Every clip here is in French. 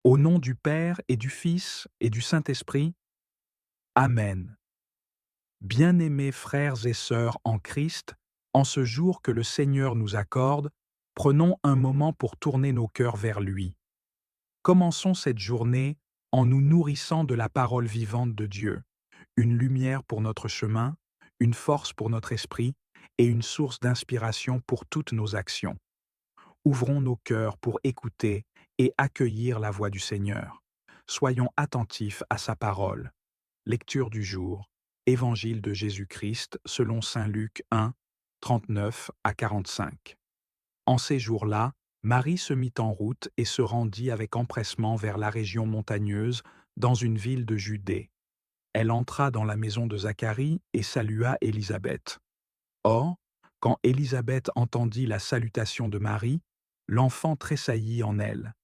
Au nom du Père et du Fils et du Saint-Esprit, Amen. Bien-aimés frères et sœurs en Christ, en ce jour que le Seigneur nous accorde, prenons un moment pour tourner nos cœurs vers lui. Commençons cette journée en nous nourrissant de la parole vivante de Dieu, une lumière pour notre chemin, une force pour notre esprit et une source d'inspiration pour toutes nos actions. Ouvrons nos cœurs pour écouter et accueillir la voix du Seigneur. Soyons attentifs à sa parole. Lecture du jour. Évangile de Jésus-Christ selon saint Luc 1, 39 à 45. En ces jours-là, Marie se mit en route et se rendit avec empressement vers la région montagneuse, dans une ville de Judée. Elle entra dans la maison de Zacharie et salua Élisabeth. Or, quand Élisabeth entendit la salutation de Marie, l'enfant tressaillit en elle.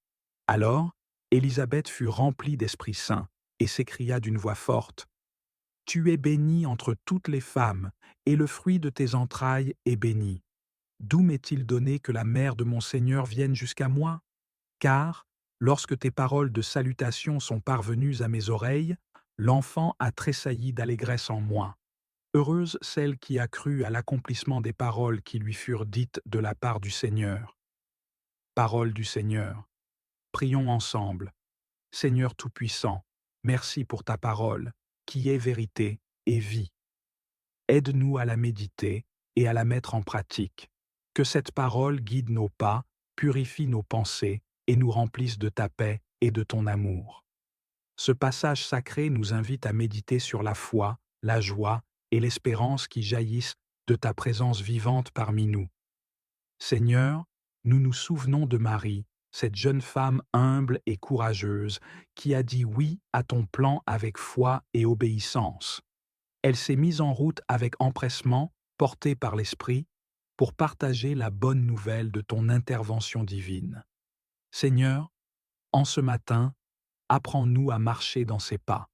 Alors, Élisabeth fut remplie d'Esprit Saint et s'écria d'une voix forte: Tu es bénie entre toutes les femmes, et le fruit de tes entrailles est béni. D'où m'est-il donné que la mère de mon Seigneur vienne jusqu'à moi? Car, lorsque tes paroles de salutation sont parvenues à mes oreilles, l'enfant a tressailli d'allégresse en moi. Heureuse celle qui a cru à l'accomplissement des paroles qui lui furent dites de la part du Seigneur. Parole du Seigneur. Prions ensemble. Seigneur Tout-Puissant, merci pour ta parole, qui est vérité et vie. Aide-nous à la méditer et à la mettre en pratique. Que cette parole guide nos pas, purifie nos pensées et nous remplisse de ta paix et de ton amour. Ce passage sacré nous invite à méditer sur la foi, la joie et l'espérance qui jaillissent de ta présence vivante parmi nous. Seigneur, nous nous souvenons de Marie, cette jeune femme humble et courageuse qui a dit oui à ton plan avec foi et obéissance. Elle s'est mise en route avec empressement, portée par l'Esprit, pour partager la bonne nouvelle de ton intervention divine. Seigneur, en ce matin, apprends-nous à marcher dans ses pas.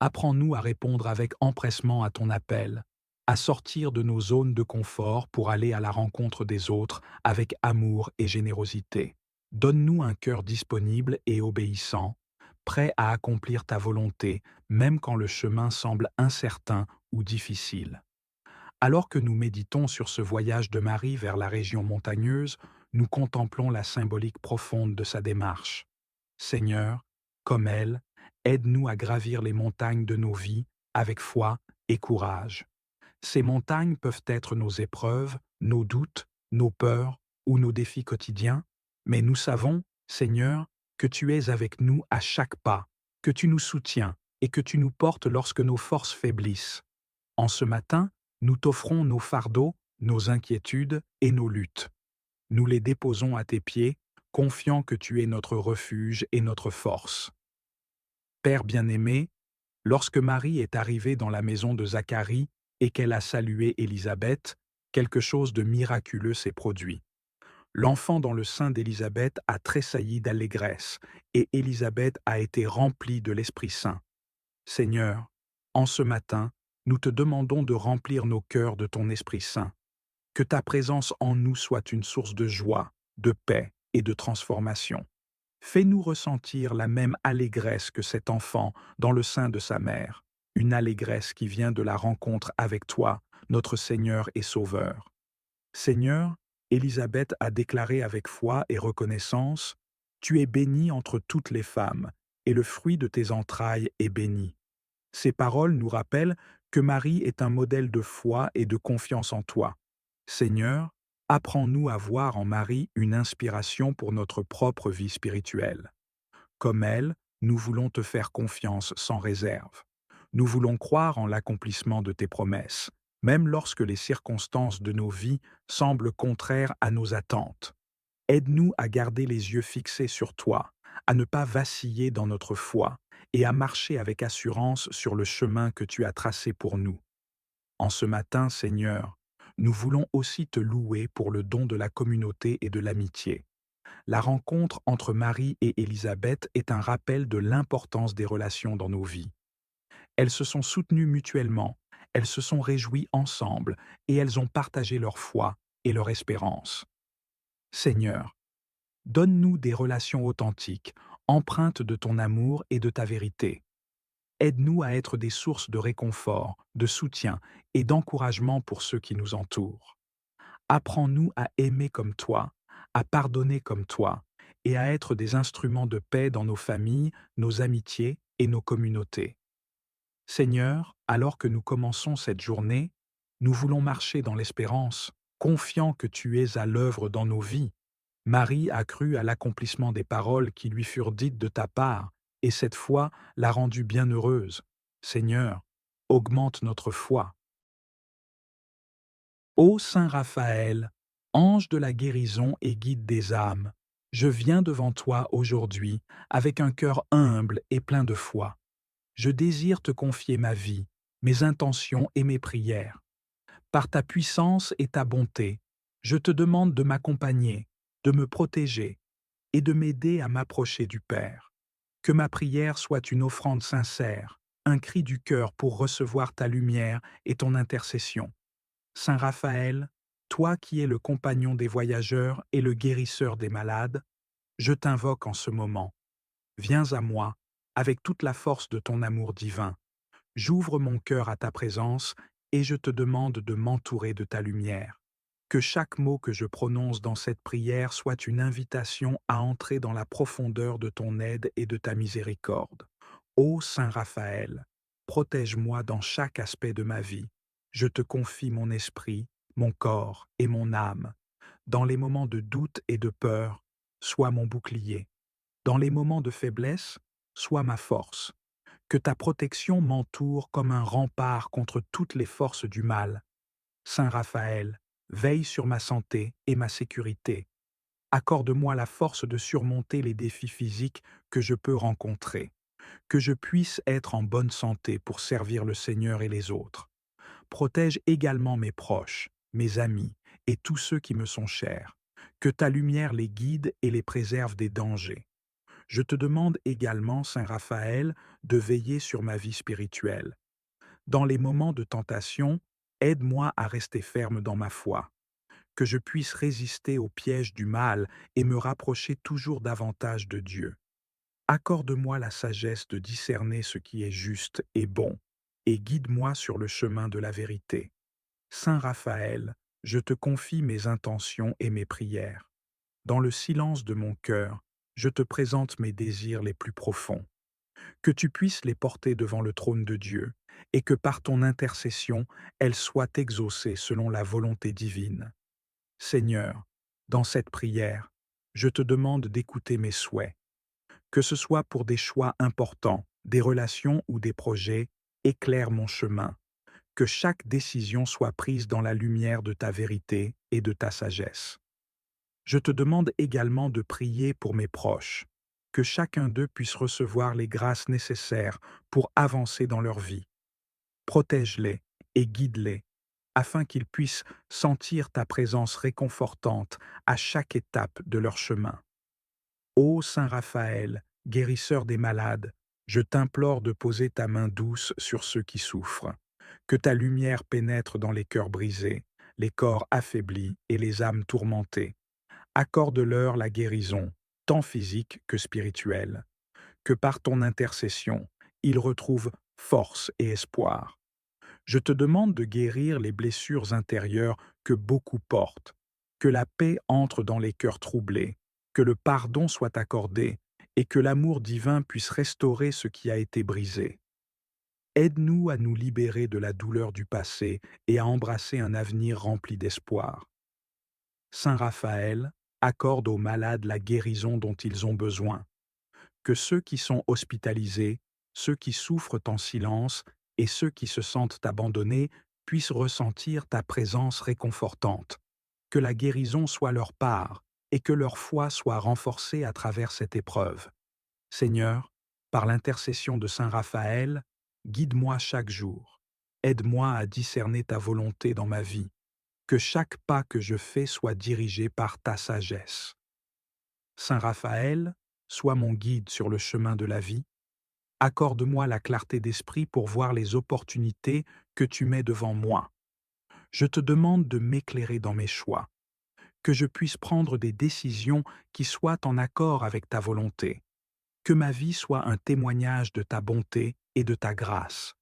Apprends-nous à répondre avec empressement à ton appel, à sortir de nos zones de confort pour aller à la rencontre des autres avec amour et générosité. Donne-nous un cœur disponible et obéissant, prêt à accomplir ta volonté, même quand le chemin semble incertain ou difficile. Alors que nous méditons sur ce voyage de Marie vers la région montagneuse, nous contemplons la symbolique profonde de sa démarche. Seigneur, comme elle, aide-nous à gravir les montagnes de nos vies avec foi et courage. Ces montagnes peuvent être nos épreuves, nos doutes, nos peurs ou nos défis quotidiens, mais nous savons, Seigneur, que tu es avec nous à chaque pas, que tu nous soutiens et que tu nous portes lorsque nos forces faiblissent. En ce matin, nous t'offrons nos fardeaux, nos inquiétudes et nos luttes. Nous les déposons à tes pieds, confiants que tu es notre refuge et notre force. Père bien-aimé, lorsque Marie est arrivée dans la maison de Zacharie et qu'elle a salué Élisabeth, quelque chose de miraculeux s'est produit. L'enfant dans le sein d'Élisabeth a tressailli d'allégresse, et Élisabeth a été remplie de l'Esprit Saint. Seigneur, en ce matin, nous te demandons de remplir nos cœurs de ton Esprit Saint. Que ta présence en nous soit une source de joie, de paix et de transformation. Fais-nous ressentir la même allégresse que cet enfant dans le sein de sa mère, une allégresse qui vient de la rencontre avec toi, notre Seigneur et Sauveur. Seigneur, Élisabeth a déclaré avec foi et reconnaissance: Tu es bénie entre toutes les femmes, et le fruit de tes entrailles est béni. Ces paroles nous rappellent que Marie est un modèle de foi et de confiance en toi. Seigneur, apprends-nous à voir en Marie une inspiration pour notre propre vie spirituelle. Comme elle, nous voulons te faire confiance sans réserve. Nous voulons croire en l'accomplissement de tes promesses, même lorsque les circonstances de nos vies semblent contraires à nos attentes. Aide-nous à garder les yeux fixés sur toi, à ne pas vaciller dans notre foi et à marcher avec assurance sur le chemin que tu as tracé pour nous. En ce matin, Seigneur, nous voulons aussi te louer pour le don de la communauté et de l'amitié. La rencontre entre Marie et Élisabeth est un rappel de l'importance des relations dans nos vies. Elles se sont soutenues mutuellement, elles se sont réjouies ensemble et elles ont partagé leur foi et leur espérance. Seigneur, donne-nous des relations authentiques, empreintes de ton amour et de ta vérité. Aide-nous à être des sources de réconfort, de soutien et d'encouragement pour ceux qui nous entourent. Apprends-nous à aimer comme toi, à pardonner comme toi, et à être des instruments de paix dans nos familles, nos amitiés et nos communautés. Seigneur, alors que nous commençons cette journée, nous voulons marcher dans l'espérance, confiants que tu es à l'œuvre dans nos vies. Marie a cru à l'accomplissement des paroles qui lui furent dites de ta part, et cette foi l'a rendue bienheureuse. Seigneur, augmente notre foi. Ô Saint Raphaël, ange de la guérison et guide des âmes, je viens devant toi aujourd'hui avec un cœur humble et plein de foi. Je désire te confier ma vie, mes intentions et mes prières. Par ta puissance et ta bonté, je te demande de m'accompagner, de me protéger et de m'aider à m'approcher du Père. Que ma prière soit une offrande sincère, un cri du cœur pour recevoir ta lumière et ton intercession. Saint Raphaël, toi qui es le compagnon des voyageurs et le guérisseur des malades, je t'invoque en ce moment. Viens à moi, avec toute la force de ton amour divin. J'ouvre mon cœur à ta présence et je te demande de m'entourer de ta lumière. Que chaque mot que je prononce dans cette prière soit une invitation à entrer dans la profondeur de ton aide et de ta miséricorde. Ô Saint Raphaël, protège-moi dans chaque aspect de ma vie. Je te confie mon esprit, mon corps et mon âme. Dans les moments de doute et de peur, sois mon bouclier. Dans les moments de faiblesse, sois ma force. Que ta protection m'entoure comme un rempart contre toutes les forces du mal. Saint Raphaël, veille sur ma santé et ma sécurité. Accorde-moi la force de surmonter les défis physiques que je peux rencontrer. Que je puisse être en bonne santé pour servir le Seigneur et les autres. Protège également mes proches, mes amis et tous ceux qui me sont chers. Que ta lumière les guide et les préserve des dangers. Je te demande également, Saint Raphaël, de veiller sur ma vie spirituelle. Dans les moments de tentation, aide-moi à rester ferme dans ma foi, que je puisse résister aux pièges du mal et me rapprocher toujours davantage de Dieu. Accorde-moi la sagesse de discerner ce qui est juste et bon, et guide-moi sur le chemin de la vérité. Saint Raphaël, je te confie mes intentions et mes prières. Dans le silence de mon cœur, je te présente mes désirs les plus profonds. Que tu puisses les porter devant le trône de Dieu, et que par ton intercession, elles soient exaucées selon la volonté divine. Seigneur, dans cette prière, je te demande d'écouter mes souhaits. Que ce soit pour des choix importants, des relations ou des projets, éclaire mon chemin. Que chaque décision soit prise dans la lumière de ta vérité et de ta sagesse. Je te demande également de prier pour mes proches, que chacun d'eux puisse recevoir les grâces nécessaires pour avancer dans leur vie. Protège-les et guide-les, afin qu'ils puissent sentir ta présence réconfortante à chaque étape de leur chemin. Ô Saint Raphaël, guérisseur des malades, je t'implore de poser ta main douce sur ceux qui souffrent. Que ta lumière pénètre dans les cœurs brisés, les corps affaiblis et les âmes tourmentées. Accorde-leur la guérison, tant physique que spirituelle. Que par ton intercession, ils retrouvent force et espoir. Je te demande de guérir les blessures intérieures que beaucoup portent. Que la paix entre dans les cœurs troublés, que le pardon soit accordé et que l'amour divin puisse restaurer ce qui a été brisé. Aide-nous à nous libérer de la douleur du passé et à embrasser un avenir rempli d'espoir. Saint Raphaël, accorde aux malades la guérison dont ils ont besoin. Que ceux qui sont hospitalisés, ceux qui souffrent en silence et ceux qui se sentent abandonnés puissent ressentir ta présence réconfortante. Que la guérison soit leur part et que leur foi soit renforcée à travers cette épreuve. Seigneur, par l'intercession de Saint Raphaël, guide-moi chaque jour. Aide-moi à discerner ta volonté dans ma vie. Que chaque pas que je fais soit dirigé par ta sagesse. Saint Raphaël, sois mon guide sur le chemin de la vie. Accorde-moi la clarté d'esprit pour voir les opportunités que tu mets devant moi. Je te demande de m'éclairer dans mes choix, que je puisse prendre des décisions qui soient en accord avec ta volonté. Que ma vie soit un témoignage de ta bonté et de ta grâce.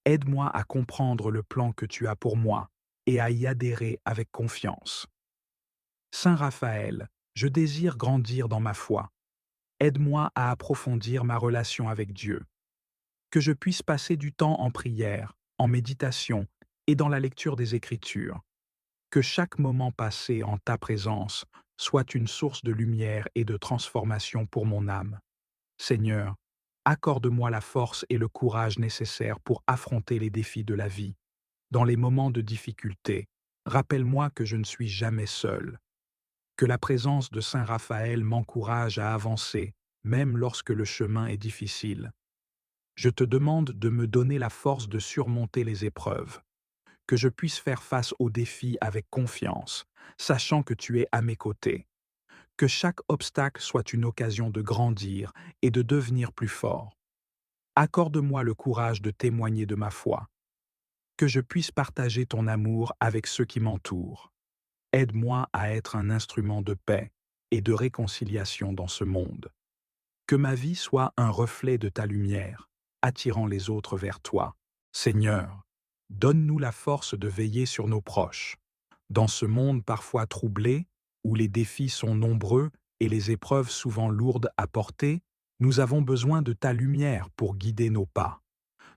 Aide-moi à comprendre le plan que tu as pour moi et à y adhérer avec confiance. Saint Raphaël, je désire grandir dans ma foi. Aide-moi à approfondir ma relation avec Dieu. Que je puisse passer du temps en prière, en méditation et dans la lecture des Écritures. Que chaque moment passé en ta présence soit une source de lumière et de transformation pour mon âme. Seigneur, accorde-moi la force et le courage nécessaires pour affronter les défis de la vie. Dans les moments de difficulté, rappelle-moi que je ne suis jamais seul. Que la présence de Saint Raphaël m'encourage à avancer, même lorsque le chemin est difficile. Je te demande de me donner la force de surmonter les épreuves, que je puisse faire face aux défis avec confiance, sachant que tu es à mes côtés. Que chaque obstacle soit une occasion de grandir et de devenir plus fort. Accorde-moi le courage de témoigner de ma foi. Que je puisse partager ton amour avec ceux qui m'entourent. Aide-moi à être un instrument de paix et de réconciliation dans ce monde. Que ma vie soit un reflet de ta lumière, attirant les autres vers toi. Seigneur, donne-nous la force de veiller sur nos proches. Dans ce monde parfois troublé, où les défis sont nombreux et les épreuves souvent lourdes à porter, nous avons besoin de ta lumière pour guider nos pas.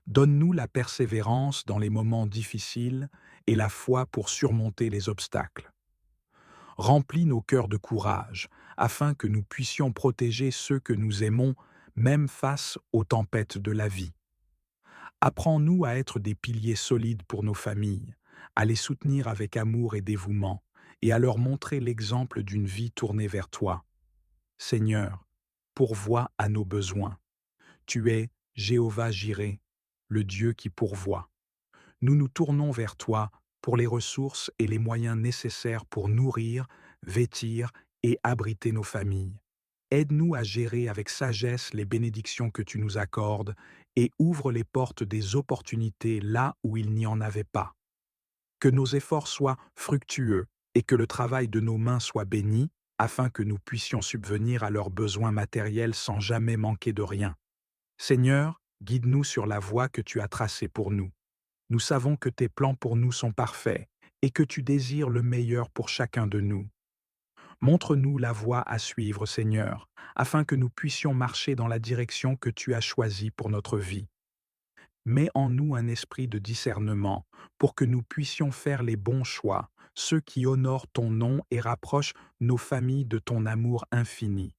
Donne-nous la persévérance dans les moments difficiles et la foi pour surmonter les obstacles. Remplis nos cœurs de courage, afin que nous puissions protéger ceux que nous aimons, même face aux tempêtes de la vie. Apprends-nous à être des piliers solides pour nos familles, à les soutenir avec amour et dévouement, et à leur montrer l'exemple d'une vie tournée vers toi. Seigneur, pourvois à nos besoins. Tu es Jéhovah Jireh, le Dieu qui pourvoit. Nous nous tournons vers toi pour les ressources et les moyens nécessaires pour nourrir, vêtir et abriter nos familles. Aide-nous à gérer avec sagesse les bénédictions que tu nous accordes et ouvre les portes des opportunités là où il n'y en avait pas. Que nos efforts soient fructueux et que le travail de nos mains soit béni, afin que nous puissions subvenir à leurs besoins matériels sans jamais manquer de rien. Seigneur, guide-nous sur la voie que tu as tracée pour nous. Nous savons que tes plans pour nous sont parfaits et que tu désires le meilleur pour chacun de nous. Montre-nous la voie à suivre, Seigneur, afin que nous puissions marcher dans la direction que tu as choisie pour notre vie. Mets en nous un esprit de discernement pour que nous puissions faire les bons choix, ceux qui honorent ton nom et rapprochent nos familles de ton amour infini.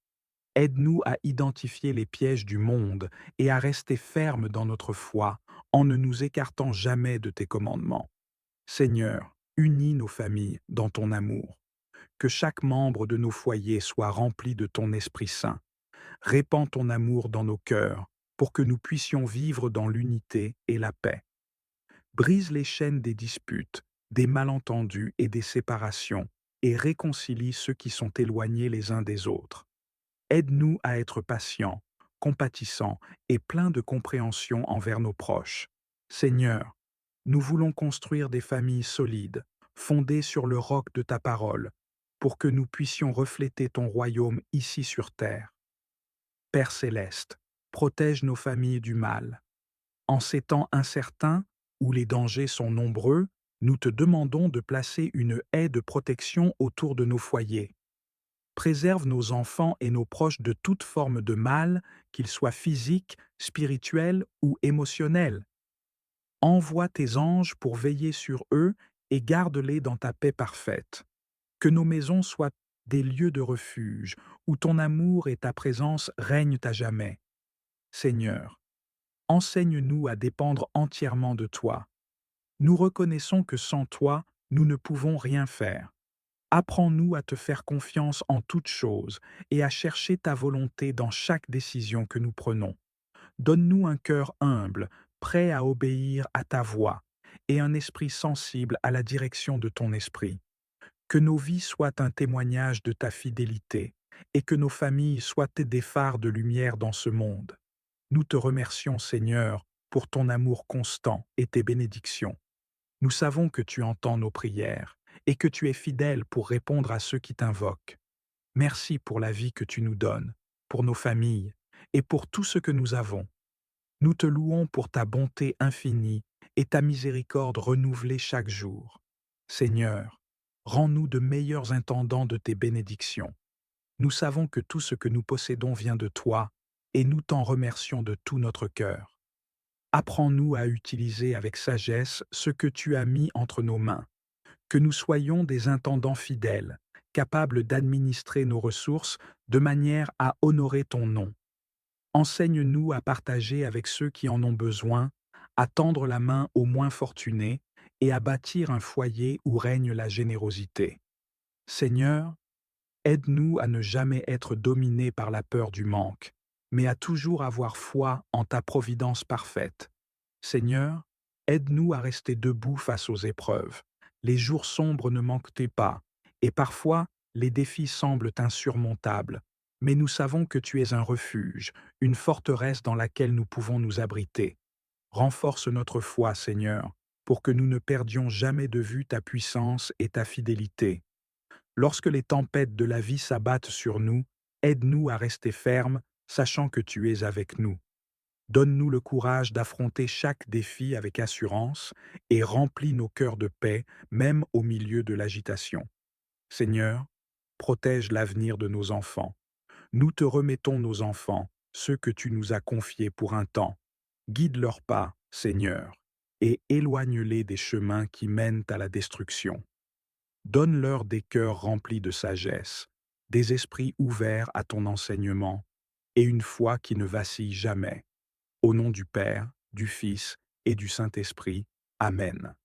Aide-nous à identifier les pièges du monde et à rester fermes dans notre foi en ne nous écartant jamais de tes commandements. Seigneur, unis nos familles dans ton amour. Que chaque membre de nos foyers soit rempli de ton Esprit Saint. Répands ton amour dans nos cœurs pour que nous puissions vivre dans l'unité et la paix. Brise les chaînes des disputes, des malentendus et des séparations et réconcilie ceux qui sont éloignés les uns des autres. Aide-nous à être patients, compatissants et pleins de compréhension envers nos proches. Seigneur, nous voulons construire des familles solides, fondées sur le roc de ta parole, pour que nous puissions refléter ton royaume ici sur terre. Père céleste, protège nos familles du mal. En ces temps incertains, où les dangers sont nombreux, nous te demandons de placer une haie de protection autour de nos foyers. Préserve nos enfants et nos proches de toute forme de mal, qu'il soit physique, spirituel ou émotionnel. Envoie tes anges pour veiller sur eux et garde-les dans ta paix parfaite. Que nos maisons soient des lieux de refuge, où ton amour et ta présence règnent à jamais. Seigneur, enseigne-nous à dépendre entièrement de toi. Nous reconnaissons que sans toi, nous ne pouvons rien faire. Apprends-nous à te faire confiance en toutes choses et à chercher ta volonté dans chaque décision que nous prenons. Donne-nous un cœur humble, prêt à obéir à ta voix, et un esprit sensible à la direction de ton esprit. Que nos vies soient un témoignage de ta fidélité, et que nos familles soient des phares de lumière dans ce monde. Nous te remercions, Seigneur, pour ton amour constant et tes bénédictions. Nous savons que tu entends nos prières et que tu es fidèle pour répondre à ceux qui t'invoquent. Merci pour la vie que tu nous donnes, pour nos familles et pour tout ce que nous avons. Nous te louons pour ta bonté infinie et ta miséricorde renouvelée chaque jour. Seigneur, rends-nous de meilleurs intendants de tes bénédictions. Nous savons que tout ce que nous possédons vient de toi, et nous t'en remercions de tout notre cœur. Apprends-nous à utiliser avec sagesse ce que tu as mis entre nos mains, que nous soyons des intendants fidèles, capables d'administrer nos ressources de manière à honorer ton nom. Enseigne-nous à partager avec ceux qui en ont besoin, à tendre la main aux moins fortunés et à bâtir un foyer où règne la générosité. Seigneur, aide-nous à ne jamais être dominés par la peur du manque, mais à toujours avoir foi en ta providence parfaite. Seigneur, aide-nous à rester debout face aux épreuves. Les jours sombres ne manquent pas, et parfois les défis semblent insurmontables, mais nous savons que tu es un refuge, une forteresse dans laquelle nous pouvons nous abriter. Renforce notre foi, Seigneur, pour que nous ne perdions jamais de vue ta puissance et ta fidélité. Lorsque les tempêtes de la vie s'abattent sur nous, aide-nous à rester fermes, sachant que tu es avec nous. Donne-nous le courage d'affronter chaque défi avec assurance et remplis nos cœurs de paix, même au milieu de l'agitation. Seigneur, protège l'avenir de nos enfants. Nous te remettons nos enfants, ceux que tu nous as confiés pour un temps. Guide leurs pas, Seigneur, et éloigne-les des chemins qui mènent à la destruction. Donne-leur des cœurs remplis de sagesse, des esprits ouverts à ton enseignement, et une foi qui ne vacille jamais. Au nom du Père, du Fils et du Saint-Esprit. Amen.